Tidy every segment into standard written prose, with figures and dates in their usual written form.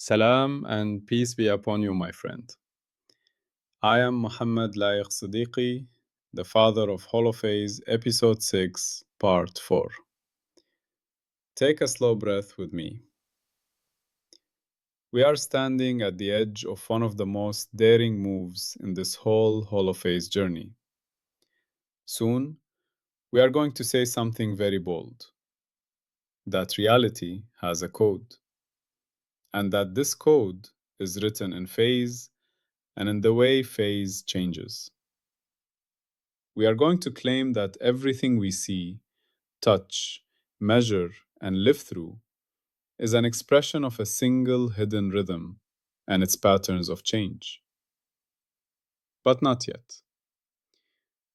Salam and peace be upon you, my friend. I am Muhammad Laiq Siddiqui, the father of Holophase, Episode 6, Part 4. Take a slow breath with me. We are standing at the edge of one of the most daring moves in this whole Holophase journey. Soon, we are going to say something very bold: that reality has a code, and that this code is written in phase and in the way phase changes. We are going to claim that everything we see, touch, measure, and live through is an expression of a single hidden rhythm and its patterns of change. But not yet.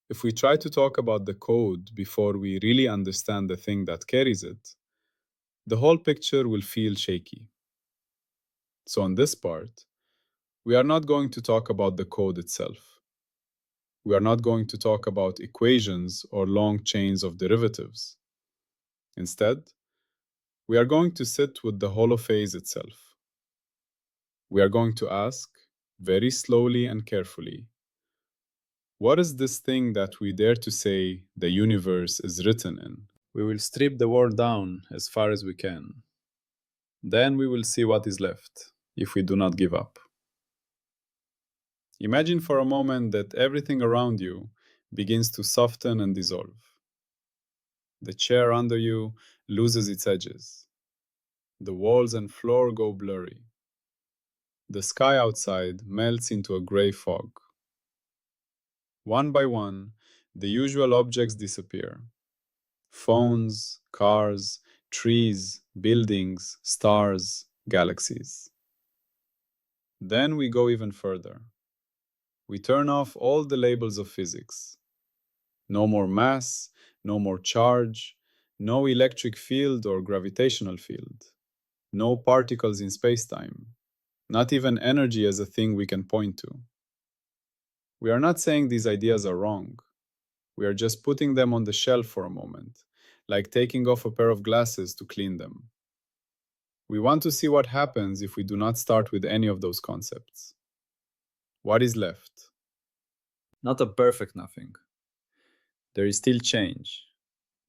If we try to talk about the code before we really understand the thing that carries it, the whole picture will feel shaky. So, on this part, we are not going to talk about the code itself. We are not going to talk about equations or long chains of derivatives. Instead, we are going to sit with the holophase itself. We are going to ask, very slowly and carefully, what is this thing that we dare to say the universe is written in? We will strip the word down as far as we can. Then we will see what is left if we do not give up. Imagine for a moment that everything around you begins to soften and dissolve. The chair under you loses its edges. The walls and floor go blurry. The sky outside melts into a gray fog. One by one, the usual objects disappear: phones, cars, trees, buildings, stars, galaxies. Then we go even further. We turn off all the labels of physics. No more mass, no more charge, no electric field or gravitational field, no particles in spacetime, not even energy as a thing we can point to. We are not saying these ideas are wrong. We are just putting them on the shelf for a moment, like taking off a pair of glasses to clean them. We want to see what happens if we do not start with any of those concepts. What is left? Not a perfect nothing. There is still change.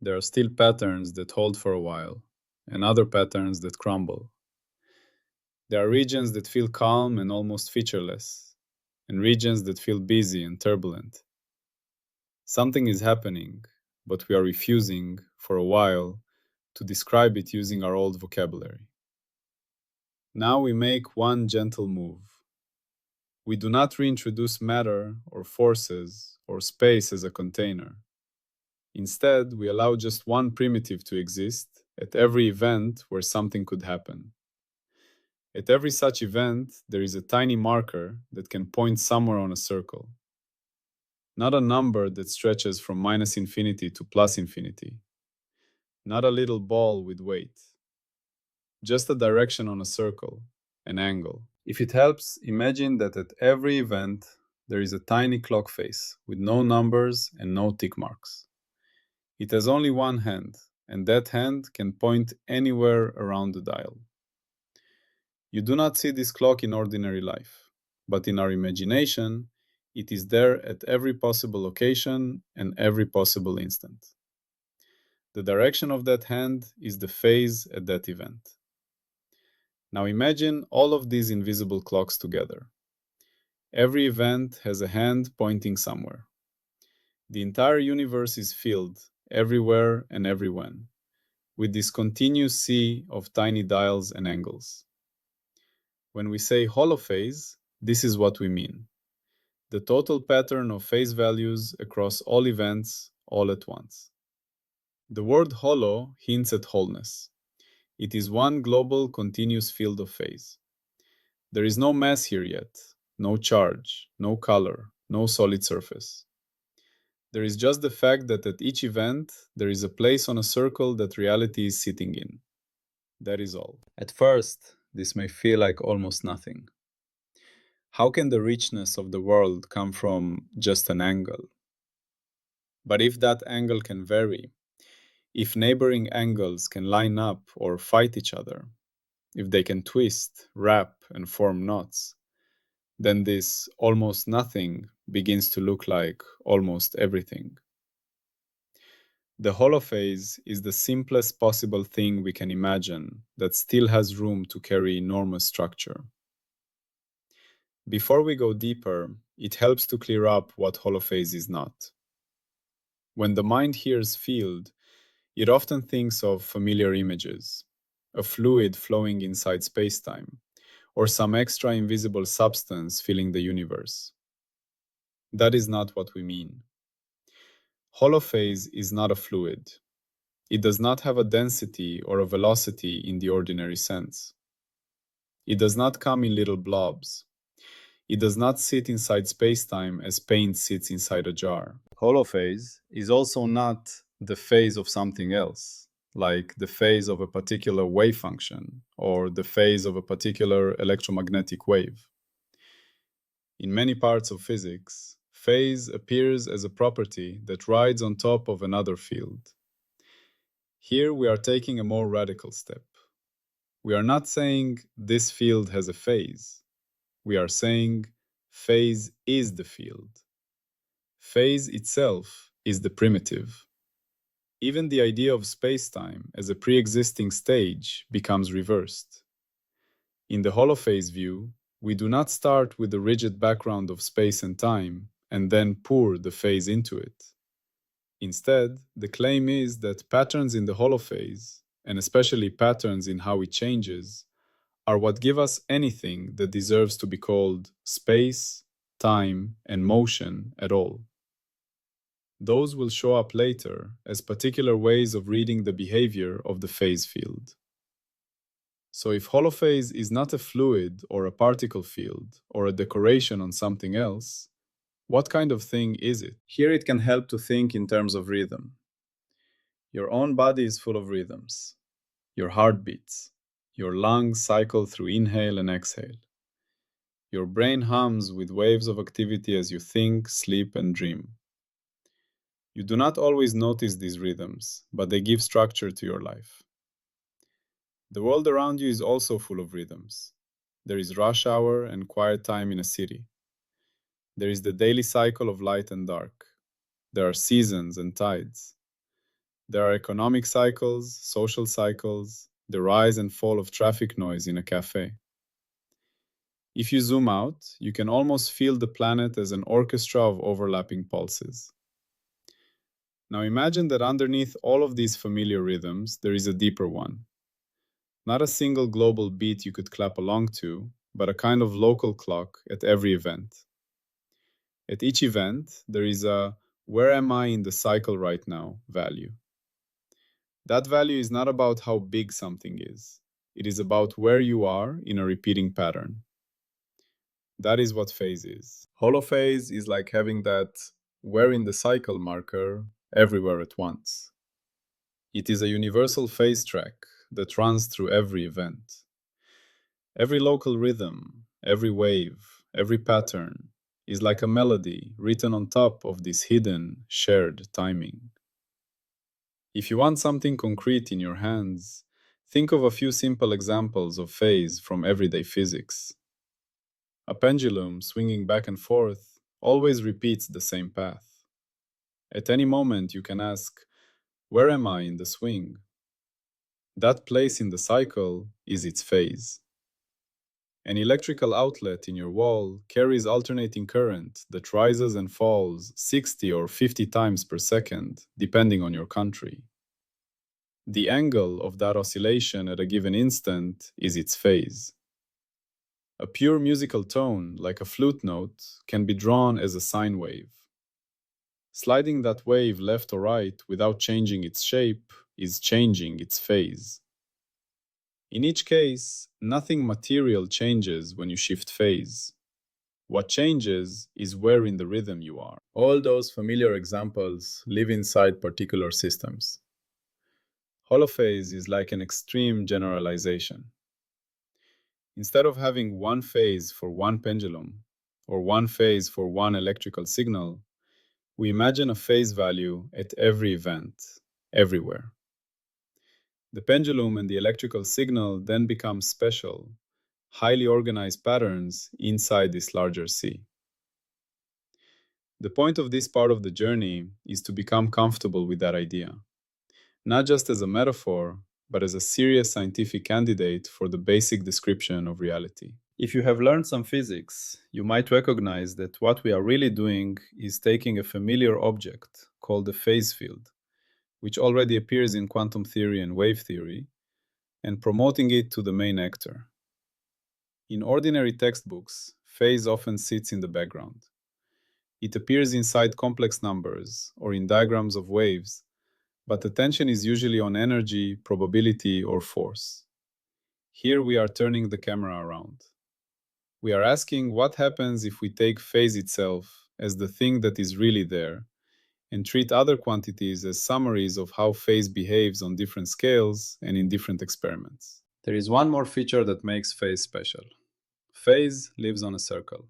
There are still patterns that hold for a while, and other patterns that crumble. There are regions that feel calm and almost featureless, and regions that feel busy and turbulent. Something is happening, but we are refusing, for a while, to describe it using our old vocabulary. Now we make one gentle move. We do not reintroduce matter or forces or space as a container. Instead, we allow just one primitive to exist at every event where something could happen. At every such event, there is a tiny marker that can point somewhere on a circle. Not a number that stretches from minus infinity to plus infinity. Not a little ball with weight. Just a direction on a circle, an angle. If it helps, imagine that at every event, there is a tiny clock face with no numbers and no tick marks. It has only one hand, and that hand can point anywhere around the dial. You do not see this clock in ordinary life, but in our imagination, it is there at every possible location and every possible instant. The direction of that hand is the phase at that event. Now imagine all of these invisible clocks together. Every event has a hand pointing somewhere. The entire universe is filled, everywhere and everywhen, with this continuous sea of tiny dials and angles. When we say holophase, this is what we mean: the total pattern of phase values across all events, all at once. The word holo hints at wholeness. It is one global continuous field of phase. There is no mass here yet, no charge, no color, no solid surface. There is just the fact that at each event, there is a place on a circle that reality is sitting in. That is all. At first, this may feel like almost nothing. How can the richness of the world come from just an angle? But if that angle can vary, if neighboring angles can line up or fight each other, if they can twist, wrap, and form knots, then this almost nothing begins to look like almost everything. The holophase is the simplest possible thing we can imagine that still has room to carry enormous structure. Before we go deeper, it helps to clear up what holophase is not. When the mind hears field, it often thinks of familiar images, a fluid flowing inside spacetime, or some extra invisible substance filling the universe. That is not what we mean. Holophase is not a fluid. It does not have a density or a velocity in the ordinary sense. It does not come in little blobs. It does not sit inside spacetime as paint sits inside a jar. Holophase is also not the phase of something else, like the phase of a particular wave function or the phase of a particular electromagnetic wave. In many parts of physics, phase appears as a property that rides on top of another field. Here we are taking a more radical step. We are not saying this field has a phase. We are saying phase is the field. Phase itself is the primitive. Even the idea of spacetime as a pre-existing stage becomes reversed. In the holophase view, we do not start with the rigid background of space and time and then pour the phase into it. Instead, the claim is that patterns in the holophase, and especially patterns in how it changes, are what give us anything that deserves to be called space, time, and motion at all. Those will show up later as particular ways of reading the behavior of the phase field. So if holophase is not a fluid or a particle field or a decoration on something else, what kind of thing is it? Here it can help to think in terms of rhythm. Your own body is full of rhythms. Your heart beats. Your lungs cycle through inhale and exhale. Your brain hums with waves of activity as you think, sleep, and dream. You do not always notice these rhythms, but they give structure to your life. The world around you is also full of rhythms. There is rush hour and quiet time in a city. There is the daily cycle of light and dark. There are seasons and tides. There are economic cycles, social cycles, the rise and fall of traffic noise in a cafe. If you zoom out, you can almost feel the planet as an orchestra of overlapping pulses. Now imagine that underneath all of these familiar rhythms, there is a deeper one. Not a single global beat you could clap along to, but a kind of local clock at every event. At each event, there is a "where am I in the cycle right now" value. That value is not about how big something is. It is about where you are in a repeating pattern. That is what phase is. Holophase is like having that "where in the cycle" marker everywhere at once. It is a universal phase track that runs through every event. Every local rhythm, every wave, every pattern is like a melody written on top of this hidden, shared timing. If you want something concrete in your hands, think of a few simple examples of phase from everyday physics. A pendulum swinging back and forth always repeats the same path. At any moment, you can ask, "Where am I in the swing?" That place in the cycle is its phase. An electrical outlet in your wall carries alternating current that rises and falls 60 or 50 times per second, depending on your country. The angle of that oscillation at a given instant is its phase. A pure musical tone, like a flute note, can be drawn as a sine wave. Sliding that wave left or right without changing its shape is changing its phase. In each case, nothing material changes when you shift phase. What changes is where in the rhythm you are. All those familiar examples live inside particular systems. Holophase is like an extreme generalization. Instead of having one phase for one pendulum, or one phase for one electrical signal, we imagine a phase value at every event, everywhere. The pendulum and the electrical signal then become special, highly organized patterns inside this larger sea. The point of this part of the journey is to become comfortable with that idea, not just as a metaphor, but as a serious scientific candidate for the basic description of reality. If you have learned some physics, you might recognize that what we are really doing is taking a familiar object called a phase field, which already appears in quantum theory and wave theory, and promoting it to the main actor. In ordinary textbooks, phase often sits in the background. It appears inside complex numbers or in diagrams of waves, but attention is usually on energy, probability, or force. Here we are turning the camera around. We are asking what happens if we take phase itself as the thing that is really there and treat other quantities as summaries of how phase behaves on different scales and in different experiments. There is one more feature that makes phase special. Phase lives on a circle.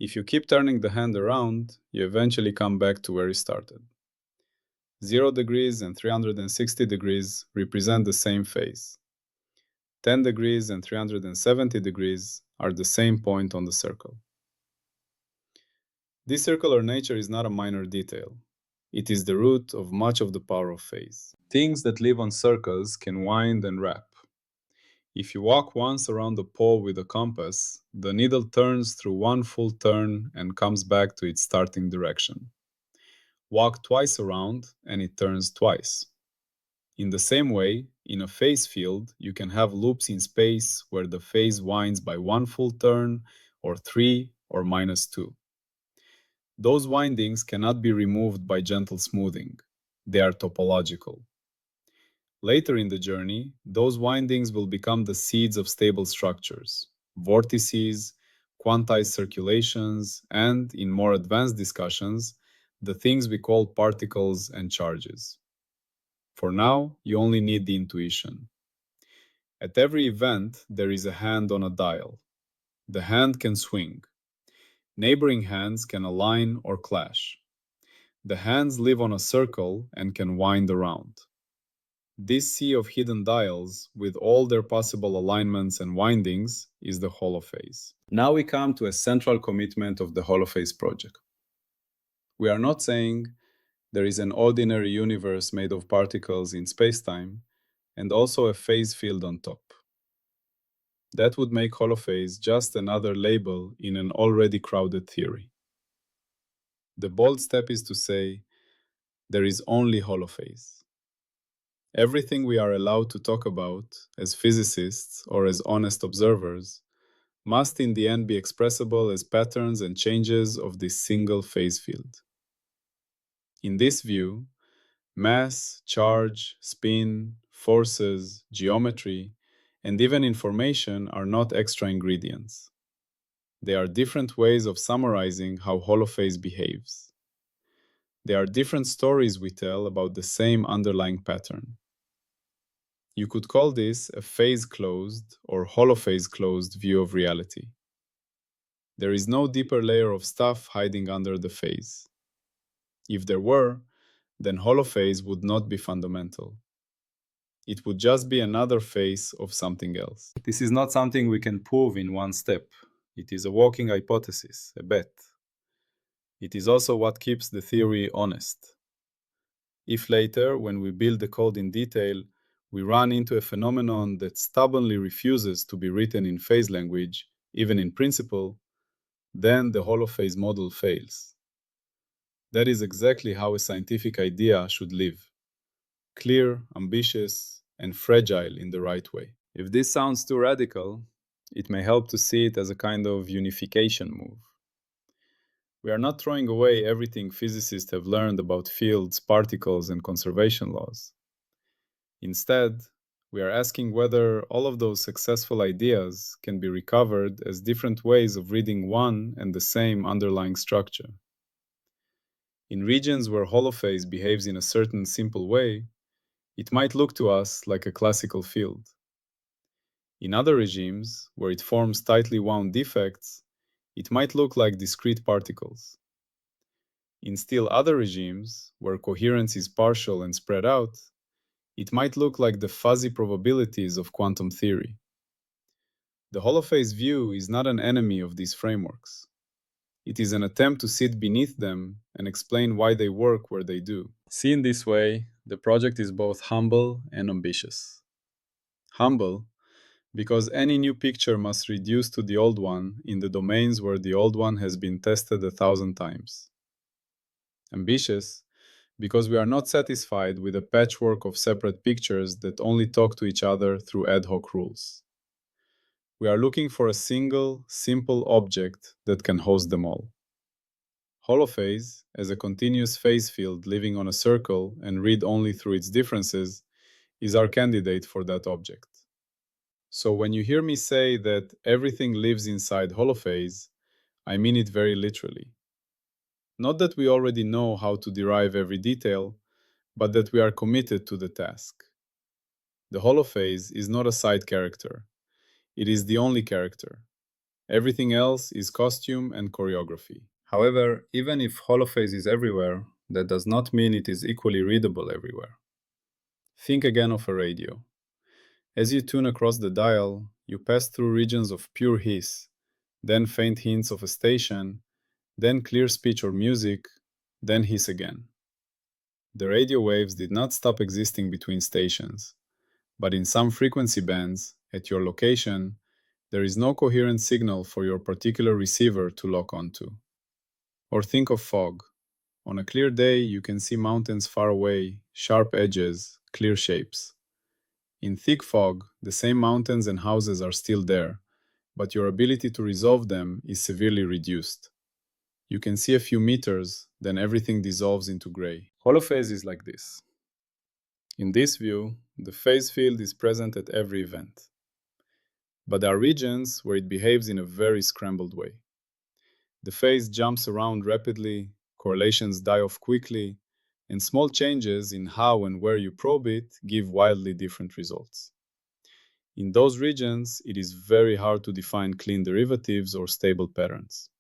If you keep turning the hand around, you eventually come back to where you started. 0 degrees and 360 degrees represent the same phase. 10 degrees and 370 degrees are the same point on the circle. This circular nature is not a minor detail. It is the root of much of the power of phase. Things that live on circles can wind and wrap. If you walk once around the pole with a compass, the needle turns through one full turn and comes back to its starting direction. Walk twice around and it turns twice. In the same way, in a phase field, you can have loops in space where the phase winds by one full turn, or 3, or -2. Those windings cannot be removed by gentle smoothing. They are topological. Later in the journey, those windings will become the seeds of stable structures, vortices, quantized circulations, and, in more advanced discussions, the things we call particles and charges. For now, you only need the intuition. At every event, there is a hand on a dial. The hand can swing. Neighboring hands can align or clash. The hands live on a circle and can wind around. This sea of hidden dials, with all their possible alignments and windings, is the Holophase. Now we come to a central commitment of the Holophase project. We are not saying there is an ordinary universe made of particles in spacetime and also a phase field on top. That would make Holophase just another label in an already crowded theory. The bold step is to say, there is only Holophase. Everything we are allowed to talk about, as physicists or as honest observers, must in the end be expressible as patterns and changes of this single phase field. In this view, mass, charge, spin, forces, geometry, and even information are not extra ingredients. They are different ways of summarizing how Holophase behaves. They are different stories we tell about the same underlying pattern. You could call this a phase-closed or holophase-closed view of reality. There is no deeper layer of stuff hiding under the phase. If there were, then holophase would not be fundamental. It would just be another face of something else. This is not something we can prove in one step. It is a working hypothesis, a bet. It is also what keeps the theory honest. If later, when we build the code in detail, we run into a phenomenon that stubbornly refuses to be written in phase language, even in principle, then the holophase model fails. That is exactly how a scientific idea should live: clear, ambitious, and fragile in the right way. If this sounds too radical, it may help to see it as a kind of unification move. We are not throwing away everything physicists have learned about fields, particles, and conservation laws. Instead, we are asking whether all of those successful ideas can be recovered as different ways of reading one and the same underlying structure. In regions where holophase behaves in a certain simple way, it might look to us like a classical field. In other regimes, where it forms tightly wound defects, it might look like discrete particles. In still other regimes, where coherence is partial and spread out, It might look like the fuzzy probabilities of quantum theory. The holophase view is not an enemy of these frameworks. It is an attempt to sit beneath them and explain why they work where they do. Seen this way, the project is both humble and ambitious. Humble, because any new picture must reduce to the old one in the domains where the old one has been tested 1,000 times. Ambitious, because we are not satisfied with a patchwork of separate pictures that only talk to each other through ad hoc rules. We are looking for a single, simple object that can host them all. Holophase, as a continuous phase field living on a circle and read only through its differences, is our candidate for that object. So when you hear me say that everything lives inside holophase, I mean it very literally. Not that we already know how to derive every detail, but that we are committed to the task. The holophase is not a side character. It is the only character. Everything else is costume and choreography. However, even if holophase is everywhere, that does not mean it is equally readable everywhere. Think again of a radio. As you tune across the dial, you pass through regions of pure hiss, then faint hints of a station, then clear speech or music, then hiss again. The radio waves did not stop existing between stations, but in some frequency bands, at your location, there is no coherent signal for your particular receiver to lock onto. Or think of fog. On a clear day, you can see mountains far away, sharp edges, clear shapes. In thick fog, the same mountains and houses are still there, but your ability to resolve them is severely reduced. You can see a few meters, then everything dissolves into gray. Holophase is like this. In this view, the phase field is present at every event. But there are regions where it behaves in a very scrambled way. The phase jumps around rapidly, correlations die off quickly, and small changes in how and where you probe it give wildly different results. In those regions, it is very hard to define clean derivatives or stable patterns.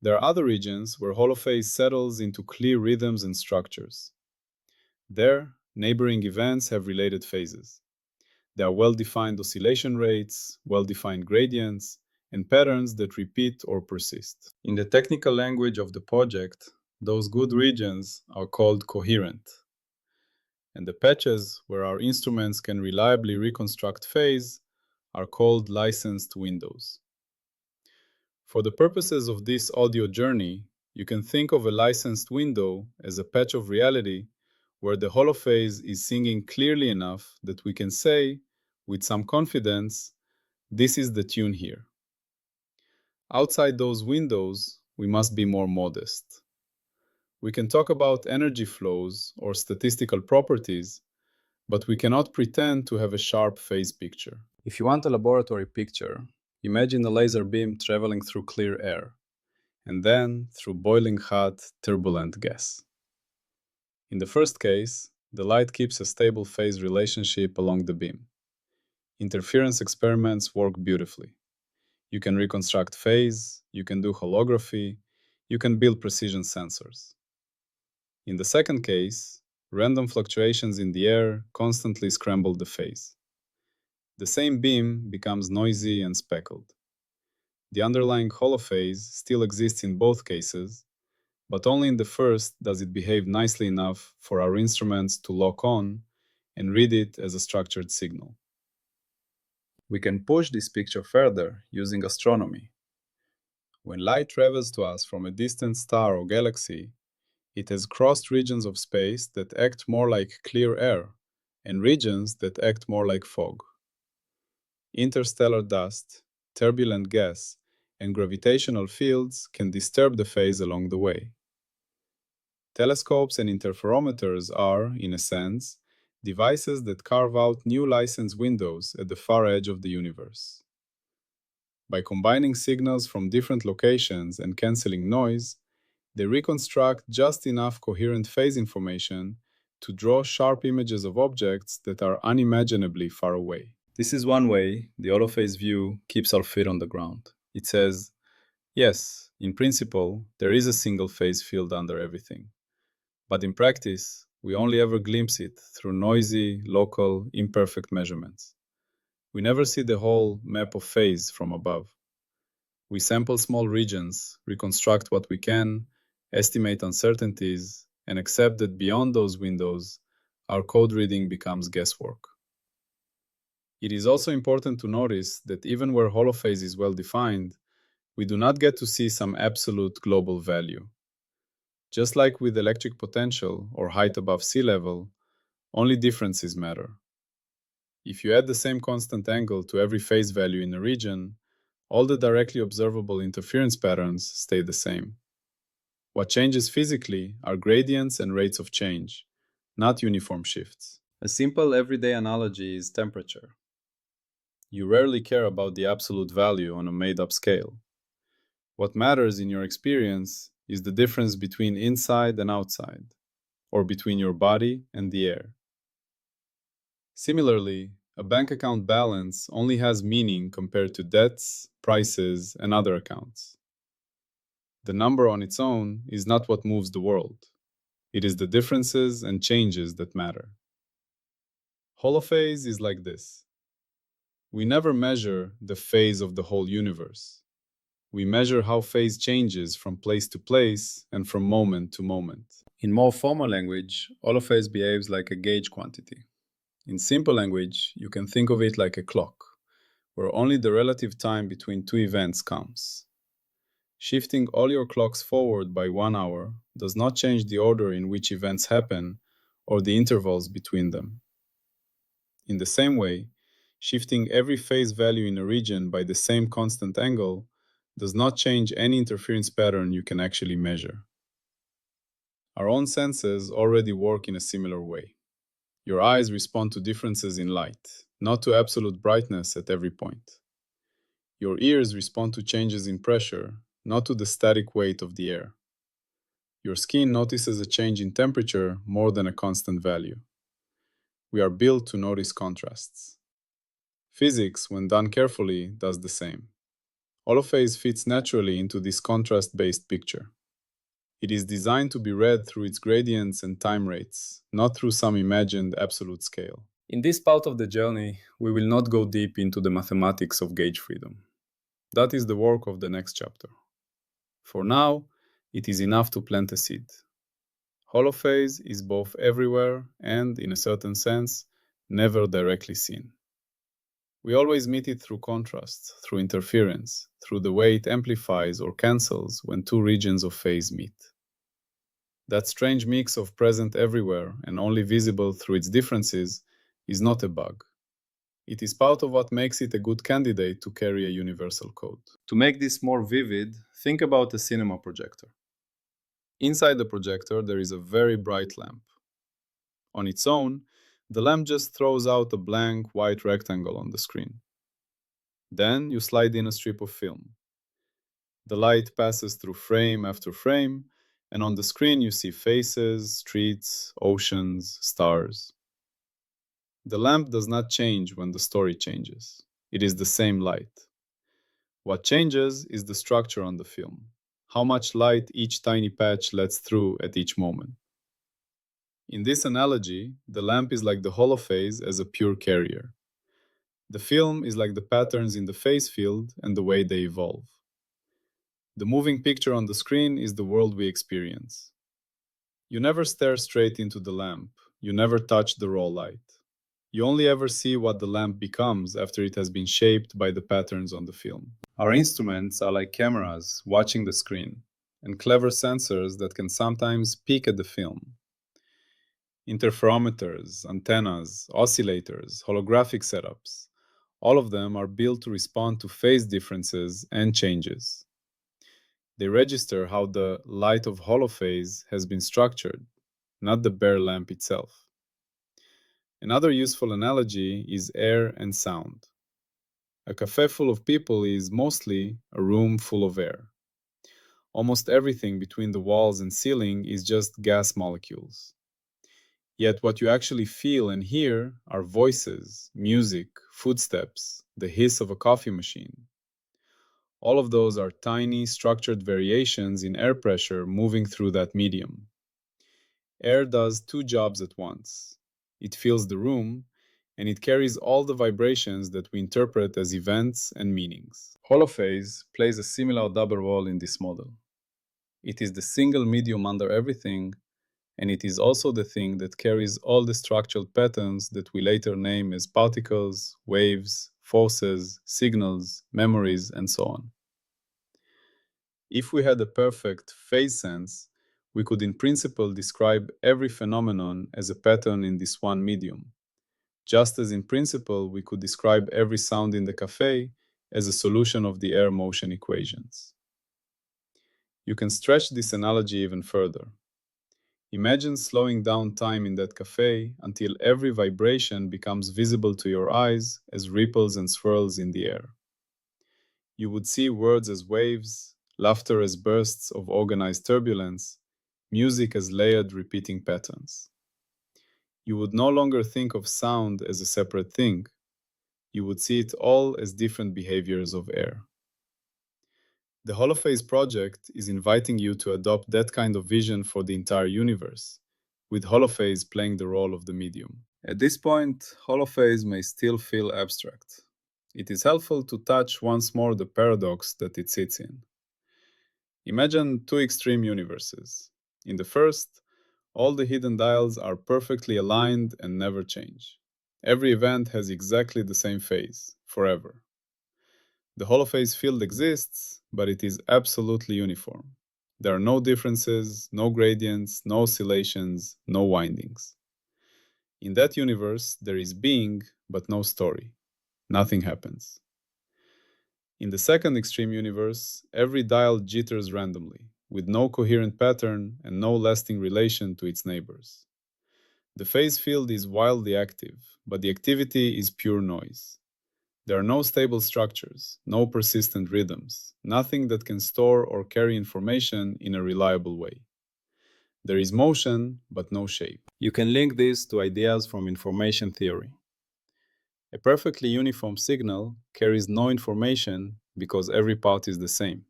There are other regions where holophase settles into clear rhythms and structures. There, neighboring events have related phases. There are well-defined oscillation rates, well-defined gradients, and patterns that repeat or persist. In the technical language of the project, those good regions are called coherent. And the patches where our instruments can reliably reconstruct phase are called licensed windows. For the purposes of this audio journey, you can think of a licensed window as a patch of reality where the holophase is singing clearly enough that we can say, with some confidence, this is the tune here. Outside those windows, we must be more modest. We can talk about energy flows or statistical properties, but we cannot pretend to have a sharp phase picture. If you want a laboratory picture, imagine a laser beam traveling through clear air, and then through boiling hot, turbulent gas. In the first case, the light keeps a stable phase relationship along the beam. Interference experiments work beautifully. You can reconstruct phase, you can do holography, you can build precision sensors. In the second case, random fluctuations in the air constantly scramble the phase. The same beam becomes noisy and speckled. The underlying holophase still exists in both cases, but only in the first does it behave nicely enough for our instruments to lock on and read it as a structured signal. We can push this picture further using astronomy. When light travels to us from a distant star or galaxy, it has crossed regions of space that act more like clear air and regions that act more like fog. Interstellar dust, turbulent gas, and gravitational fields can disturb the phase along the way. Telescopes and interferometers are, in a sense, devices that carve out new license windows at the far edge of the universe. By combining signals from different locations and canceling noise, they reconstruct just enough coherent phase information to draw sharp images of objects that are unimaginably far away. This is one way the holophase view keeps our feet on the ground. It says, yes, in principle, there is a single phase field under everything. But in practice, We only ever glimpse it through noisy, local, imperfect measurements. We never see the whole map of phase from above. We sample small regions, reconstruct what we can, estimate uncertainties, and accept that beyond those windows, our code reading becomes guesswork. It is also important to notice that even where holophase is well defined, we do not get to see some absolute global value. Just like with electric potential or height above sea level, only differences matter. If you add the same constant angle to every phase value in a region, all the directly observable interference patterns stay the same. What changes physically are gradients and rates of change, not uniform shifts. A simple everyday analogy is temperature. You rarely care about the absolute value on a made-up scale. What matters in your experience is the difference between inside and outside, or between your body and the air. Similarly, a bank account balance only has meaning compared to debts, prices, and other accounts. The number on its own is not what moves the world. It is the differences and changes that matter. Holophase is like this. We never measure the phase of the whole universe. We measure how phase changes from place to place and from moment to moment. In more formal language, holophase behaves like a gauge quantity. In simple language, you can think of it like a clock, where only the relative time between two events counts. Shifting all your clocks forward by 1 hour does not change the order in which events happen or the intervals between them. In the same way, shifting every phase value in a region by the same constant angle does not change any interference pattern you can actually measure. Our own senses already work in a similar way. Your eyes respond to differences in light, not to absolute brightness at every point. Your ears respond to changes in pressure, not to the static weight of the air. Your skin notices a change in temperature more than a constant value. We are built to notice contrasts. Physics, when done carefully, does the same. Holophase fits naturally into this contrast-based picture. It is designed to be read through its gradients and time rates, not through some imagined absolute scale. In this part of the journey, we will not go deep into the mathematics of gauge freedom. That is the work of the next chapter. For now, it is enough to plant a seed. Holophase is both everywhere and, in a certain sense, never directly seen. We always meet it through contrast, through interference, through the way it amplifies or cancels when two regions of phase meet. That strange mix of present everywhere and only visible through its differences is not a bug. It is part of what makes it a good candidate to carry a universal code. To make this more vivid, think about a cinema projector. Inside the projector, there is a very bright lamp. On its own, the lamp just throws out a blank white rectangle on the screen. Then you slide in a strip of film. The light passes through frame after frame, and on the screen you see faces, streets, oceans, stars. The lamp does not change when the story changes. It is the same light. What changes is the structure on the film, how much light each tiny patch lets through at each moment. In this analogy, the lamp is like the holophase as a pure carrier. The film is like the patterns in the phase field and the way they evolve. The moving picture on the screen is the world we experience. You never stare straight into the lamp. You never touch the raw light. You only ever see what the lamp becomes after it has been shaped by the patterns on the film. Our instruments are like cameras watching the screen, and clever sensors that can sometimes peek at the film. Interferometers, antennas, oscillators, holographic setups, all of them are built to respond to phase differences and changes. They register how the light of holophase has been structured, not the bare lamp itself. Another useful analogy is air and sound. A cafe full of people is mostly a room full of air. Almost everything between the walls and ceiling is just gas molecules. Yet what you actually feel and hear are voices, music, footsteps, the hiss of a coffee machine. All of those are tiny, structured variations in air pressure moving through that medium. Air does two jobs at once. It fills the room, and it carries all the vibrations that we interpret as events and meanings. Holophase plays a similar double role in this model. It is the single medium under everything, and it is also the thing that carries all the structural patterns that we later name as particles, waves, forces, signals, memories, and so on. If we had a perfect phase sense, we could in principle describe every phenomenon as a pattern in this one medium, just as in principle we could describe every sound in the cafe as a solution of the air motion equations. You can stretch this analogy even further. Imagine slowing down time in that cafe until every vibration becomes visible to your eyes as ripples and swirls in the air. You would see words as waves, laughter as bursts of organized turbulence, music as layered repeating patterns. You would no longer think of sound as a separate thing. You would see it all as different behaviors of air. The Holophase project is inviting you to adopt that kind of vision for the entire universe, with Holophase playing the role of the medium. At this point, Holophase may still feel abstract. It is helpful to touch once more the paradox that it sits in. Imagine two extreme universes. In the first, all the hidden dials are perfectly aligned and never change. Every event has exactly the same phase, forever. The holophase field exists, but it is absolutely uniform. There are no differences, no gradients, no oscillations, no windings. In that universe, there is being, but no story. Nothing happens. In the second extreme universe, every dial jitters randomly, with no coherent pattern and no lasting relation to its neighbors. The phase field is wildly active, but the activity is pure noise. There are no stable structures, no persistent rhythms, nothing that can store or carry information in a reliable way. There is motion, but no shape. You can link this to ideas from information theory. A perfectly uniform signal carries no information because every part is the same.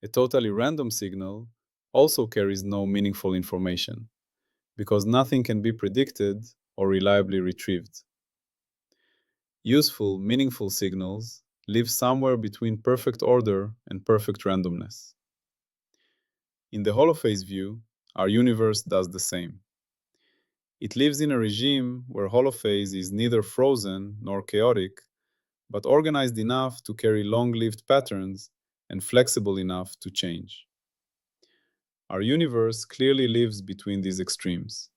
A totally random signal also carries no meaningful information because nothing can be predicted or reliably retrieved. Useful, meaningful signals live somewhere between perfect order and perfect randomness. In the holophase view, our universe does the same. It lives in a regime where holophase is neither frozen nor chaotic, but organized enough to carry long-lived patterns and flexible enough to change. Our universe clearly lives between these extremes.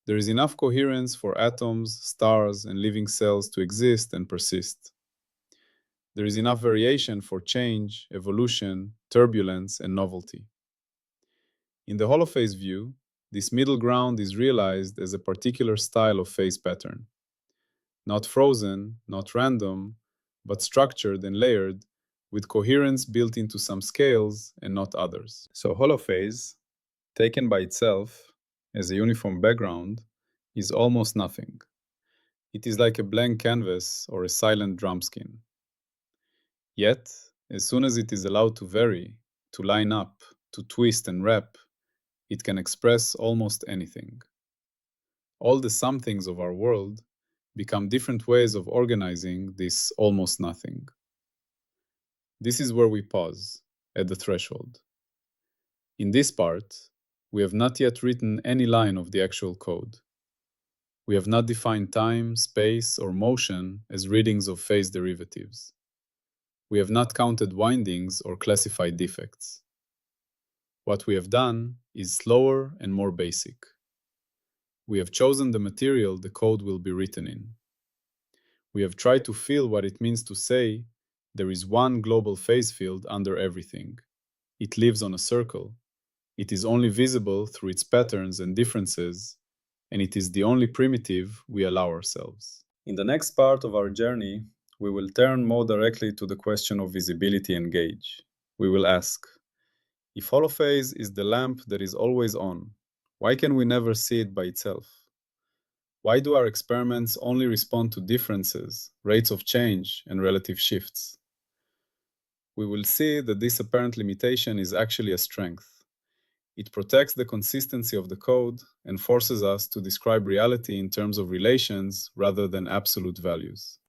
There is enough coherence for atoms, stars, and living cells to exist and persist. There is enough variation for change, evolution, turbulence, and novelty. In the holophase view, this middle ground is realized as a particular style of phase pattern. Not frozen, not random, but structured and layered, with coherence built into some scales and not others. So holophase, taken by itself as a uniform background, is almost nothing. It is like a blank canvas or a silent drum skin. Yet, as soon as it is allowed to vary, to line up, to twist and wrap, it can express almost anything. All the somethings of our world become different ways of organizing this almost nothing. This is where we pause, at the threshold. In this part, we have not yet written any line of the actual code. We have not defined time, space, or motion as readings of phase derivatives. We have not counted windings or classified defects. What we have done is slower and more basic. We have chosen the material the code will be written in. We have tried to feel what it means to say, there is one global phase field under everything. It lives on a circle. It is only visible through its patterns and differences, and it is the only primitive we allow ourselves. In the next part of our journey, we will turn more directly to the question of visibility and gauge. We will ask, if holophase is the lamp that is always on, why can we never see it by itself? Why do our experiments only respond to differences, rates of change, and relative shifts? We will see that this apparent limitation is actually a strength. It protects the consistency of the code and forces us to describe reality in terms of relations rather than absolute values.